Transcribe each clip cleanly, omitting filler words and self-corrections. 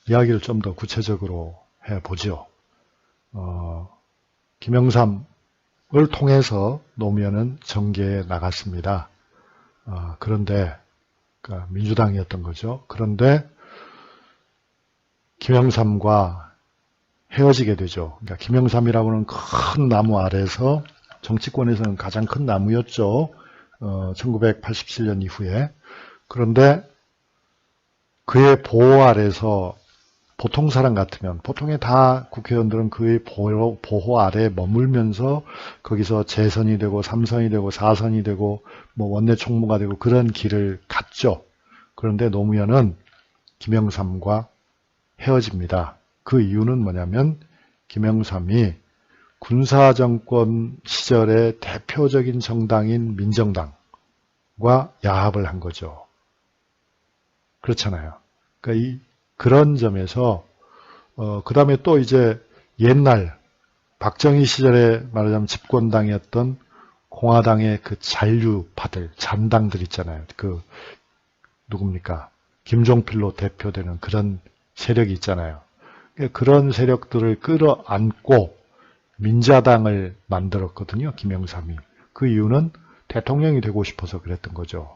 이야기를 좀 더 구체적으로 해보죠. 김영삼을 통해서 노무현은 정계에 나갔습니다. 그런데 그러니까 민주당이었던 거죠. 그런데 김영삼과 헤어지게 되죠. 그러니까 김영삼이라고는 큰 나무 아래서 정치권에서는 가장 큰 나무였죠. 1987년 이후에. 그런데 그의 보호 아래서 보통 사람 같으면 보통의 다 국회의원들은 그의 보호 아래에 머물면서 거기서 재선이 되고 3선이 되고 4선이 되고 뭐 원내 총무가 되고 그런 길을 갔죠. 그런데 노무현은 김영삼과 헤어집니다. 그 이유는 뭐냐면 김영삼이 군사정권 시절의 대표적인 정당인 민정당과 야합을 한 거죠. 그렇잖아요. 그러니까 그런 점에서 그 다음에 또 이제 옛날 박정희 시절에 말하자면 집권당이었던 공화당의 그 잔류파들, 잔당들 있잖아요. 그 누굽니까? 김종필로 대표되는 그런 세력이 있잖아요. 그런 세력들을 끌어안고 민자당을 만들었거든요. 김영삼이. 그 이유는 대통령이 되고 싶어서 그랬던 거죠.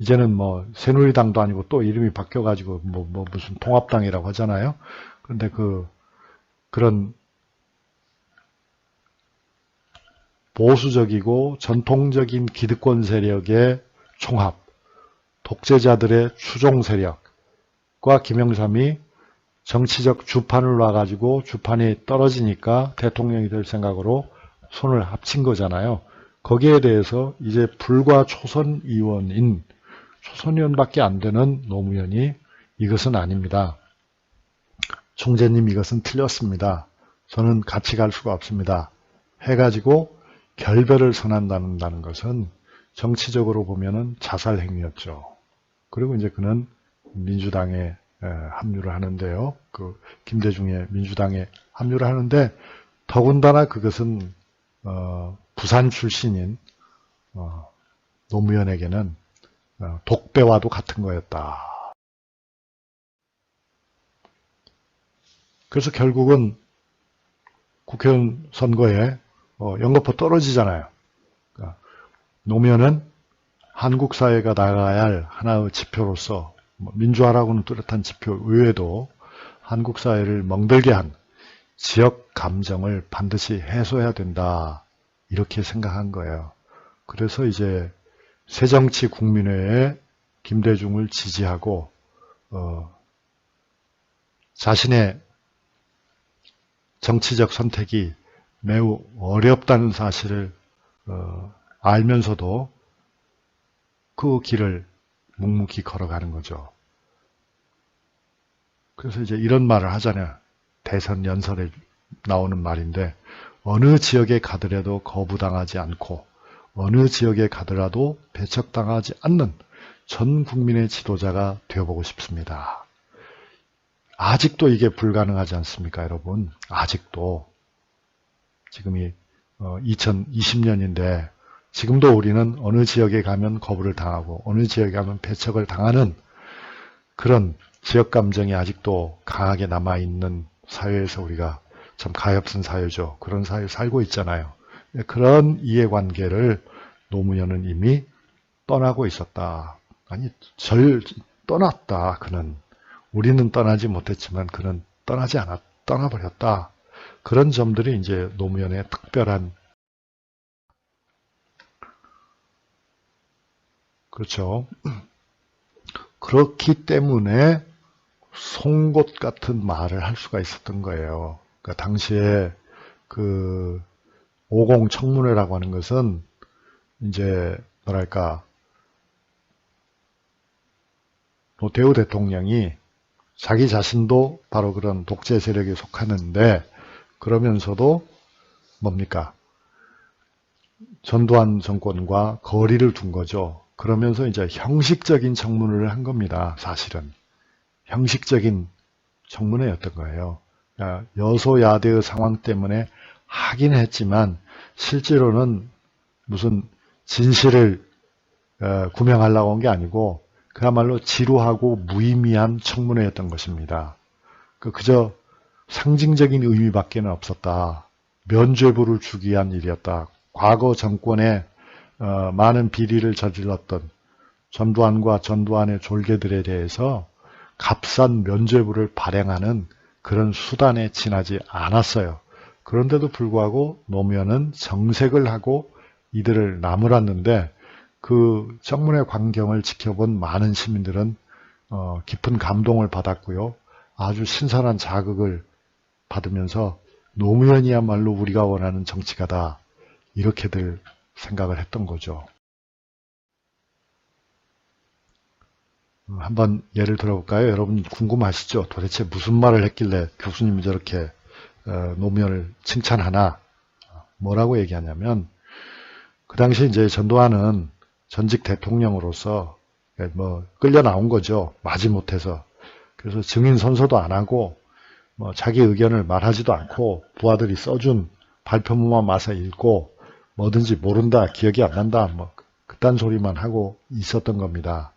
이제는 뭐 새누리당도 아니고 또 이름이 바뀌어가지고 뭐 무슨 통합당이라고 하잖아요. 그런데 그런 보수적이고 전통적인 기득권 세력의 총합, 독재자들의 추종 세력과 김영삼이 정치적 주판을 놔가지고 주판이 떨어지니까 대통령이 될 생각으로 손을 합친 거잖아요. 거기에 대해서 이제 불과 초선 의원밖에 안 되는 노무현이 이것은 아닙니다. 총재님 이것은 틀렸습니다. 저는 같이 갈 수가 없습니다. 해가지고 결별을 선언한다는 것은 정치적으로 보면은 자살 행위였죠. 그리고 이제 그는 민주당에 합류를 하는데요. 그 김대중의 민주당에 합류를 하는데 더군다나 그것은 부산 출신인 노무현에게는 독배와도 같은 거였다. 그래서 결국은 국회의원 선거에 연거푸 떨어지잖아요. 그러니까 노무현은 한국 사회가 나가야 할 하나의 지표로서 민주화라고는 뚜렷한 지표 외에도 한국 사회를 멍들게 한 지역 감정을 반드시 해소해야 된다. 이렇게 생각한 거예요. 그래서 이제 새정치국민회에 김대중을 지지하고 자신의 정치적 선택이 매우 어렵다는 사실을 알면서도 그 길을 묵묵히 걸어가는 거죠. 그래서 이제 이런 말을 하잖아요. 대선 연설에 나오는 말인데 어느 지역에 가더라도 거부당하지 않고 어느 지역에 가더라도 배척당하지 않는 전 국민의 지도자가 되어보고 싶습니다. 아직도 이게 불가능하지 않습니까, 여러분? 아직도. 지금이 2020년인데 지금도 우리는 어느 지역에 가면 거부를 당하고 어느 지역에 가면 배척을 당하는 그런 지역 감정이 아직도 강하게 남아있는 사회에서 우리가 참 가엾은 사회죠. 그런 사회에 살고 있잖아요. 그런 이해관계를 노무현은 이미 떠나고 있었다. 아니, 떠났다. 그는. 우리는 떠나지 못했지만 그는 떠나버렸다. 그런 점들이 이제 노무현의 특별한, 그렇죠. 그렇기 때문에 송곳 같은 말을 할 수가 있었던 거예요. 그러니까 당시에 그 50 청문회라고 하는 것은 이제 뭐랄까 노태우 대통령이 자기 자신도 바로 그런 독재 세력에 속하는데 그러면서도 뭡니까? 전두환 정권과 거리를 둔 거죠. 그러면서 이제 형식적인 청문회를 한 겁니다. 사실은. 형식적인 청문회였던 거예요. 그러니까 여소야대의 상황 때문에 하긴 했지만 실제로는 무슨 진실을 구명하려고 한 게 아니고 그야말로 지루하고 무의미한 청문회였던 것입니다. 그저 상징적인 의미밖에는 없었다. 면죄부를 주기 위한 일이었다. 과거 정권에 많은 비리를 저질렀던 전두환과 전두환의 졸개들에 대해서 값싼 면죄부를 발행하는 그런 수단에 지나지 않았어요. 그런데도 불구하고 노무현은 정색을 하고 이들을 나무랐는데 그 정문의 광경을 지켜본 많은 시민들은 깊은 감동을 받았고요. 아주 신선한 자극을 받으면서 노무현이야말로 우리가 원하는 정치가다 이렇게들 생각을 했던 거죠. 한번 예를 들어볼까요? 여러분 궁금하시죠? 도대체 무슨 말을 했길래 교수님이 저렇게 노무현을 칭찬하나? 뭐라고 얘기하냐면 그 당시 이제 전두환은 전직 대통령으로서 뭐 끌려 나온 거죠. 마지못해서. 그래서 증인 선서도 안 하고 뭐 자기 의견을 말하지도 않고 부하들이 써준 발표문만 마서 읽고 뭐든지 모른다, 기억이 안 난다, 뭐 그딴 소리만 하고 있었던 겁니다.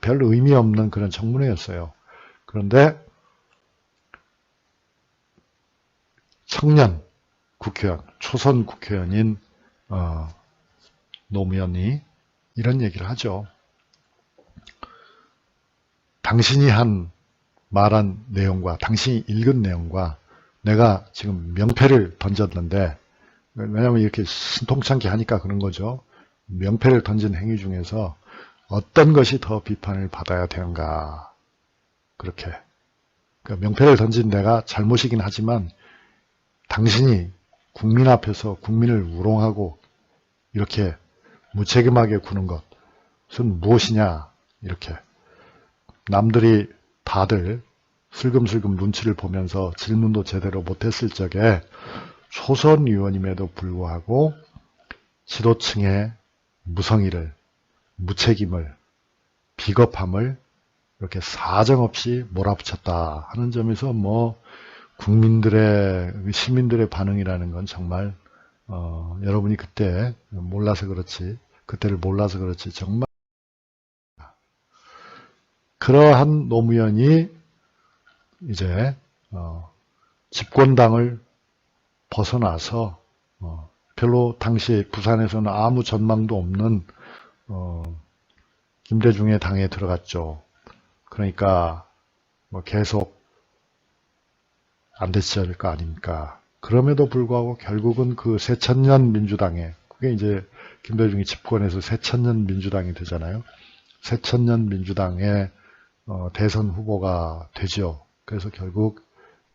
별 의미 없는 그런 청문회였어요. 그런데 청년 국회의원, 초선 국회의원인 노무현이 이런 얘기를 하죠. 당신이 말한 내용과 당신이 읽은 내용과 내가 지금 명패를 던졌는데, 왜냐하면 이렇게 신통찮게 하니까 그런 거죠. 명패를 던진 행위 중에서 어떤 것이 더 비판을 받아야 되는가. 그렇게. 그러니까 명패를 던진 내가 잘못이긴 하지만 당신이 국민 앞에서 국민을 우롱하고 이렇게 무책임하게 구는 것은 무엇이냐. 이렇게. 남들이 다들 슬금슬금 눈치를 보면서 질문도 제대로 못했을 적에 초선 의원임에도 불구하고 지도층의 무성의를, 무책임을, 비겁함을 이렇게 사정없이 몰아붙였다 하는 점에서 뭐 시민들의 반응이라는 건 정말 여러분이 그때를 몰라서 그렇지 정말 그러한 노무현이 이제 집권당을 벗어나서 별로 당시 부산에서는 아무 전망도 없는 김대중의 당에 들어갔죠. 그러니까 뭐 계속 안 됐을 거 아닙니까? 그럼에도 불구하고 결국은 그 새천년 민주당에, 그게 이제 김대중이 집권해서 새천년 민주당이 되잖아요. 새천년 민주당의 대선 후보가 되죠. 그래서 결국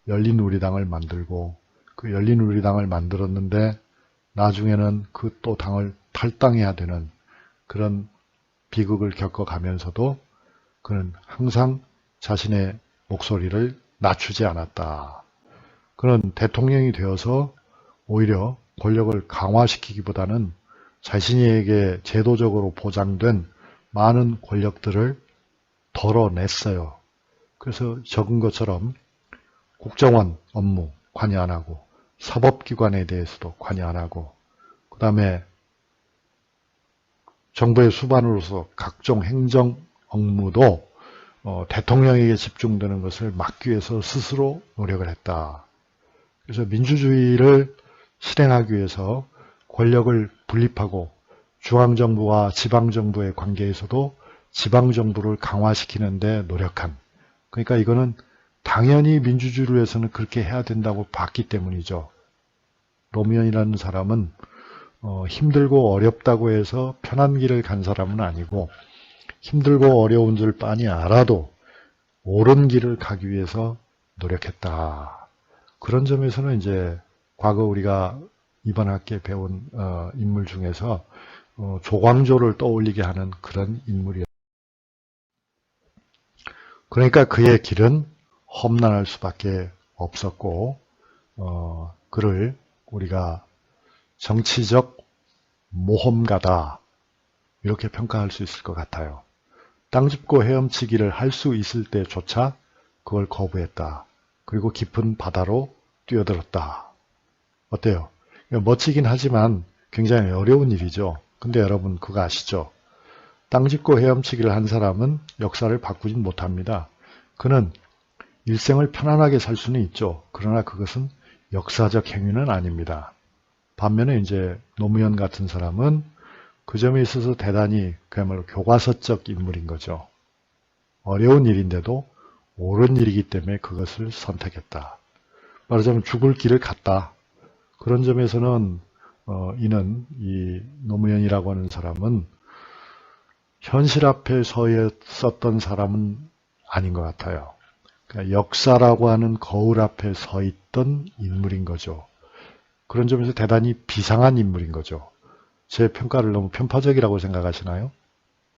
열린우리당을 만들고 그 열린우리당을 만들었는데 나중에는 그 또 당을 탈당해야 되는 그런 비극을 겪어가면서도 그는 항상 자신의 목소리를 낮추지 않았다. 그는 대통령이 되어서 오히려 권력을 강화시키기보다는 자신에게 제도적으로 보장된 많은 권력들을 덜어냈어요. 그래서 적은 것처럼 국정원 업무 관여 안 하고 사법기관에 대해서도 관여 안 하고 그 다음에 정부의 수반으로서 각종 행정 업무도 대통령에게 집중되는 것을 막기 위해서 스스로 노력을 했다. 그래서 민주주의를 실행하기 위해서 권력을 분립하고 중앙정부와 지방정부의 관계에서도 지방정부를 강화시키는 데 노력한, 그러니까 이거는 당연히 민주주의를 위해서는 그렇게 해야 된다고 봤기 때문이죠. 노무현이라는 사람은 힘들고 어렵다고 해서 편한 길을 간 사람은 아니고 힘들고 어려운 줄 빤히 알아도 옳은 길을 가기 위해서 노력했다. 그런 점에서는 이제 과거 우리가 이번 학기에 배운 인물 중에서 조광조를 떠올리게 하는 그런 인물이었습니다. 그러니까 그의 길은 험난할 수밖에 없었고 그를 우리가 정치적 모험가다 이렇게 평가할 수 있을 것 같아요. 땅 짚고 헤엄치기를 할 수 있을 때조차 그걸 거부했다. 그리고 깊은 바다로 뛰어들었다. 어때요? 멋지긴 하지만 굉장히 어려운 일이죠. 근데 여러분 그거 아시죠? 땅 짚고 헤엄치기를 한 사람은 역사를 바꾸진 못합니다. 그는 일생을 편안하게 살 수는 있죠. 그러나 그것은 역사적 행위는 아닙니다. 반면에 이제 노무현 같은 사람은 그 점에 있어서 대단히 그야말로 교과서적 인물인 거죠. 어려운 일인데도 옳은 일이기 때문에 그것을 선택했다. 말하자면 죽을 길을 갔다. 그런 점에서는 이는 이 노무현이라고 하는 사람은 현실 앞에 서 있었던 사람은 아닌 것 같아요. 그러니까 역사라고 하는 거울 앞에 서 있던 인물인 거죠. 그런 점에서 대단히 비상한 인물인 거죠. 제 평가를 너무 편파적이라고 생각하시나요?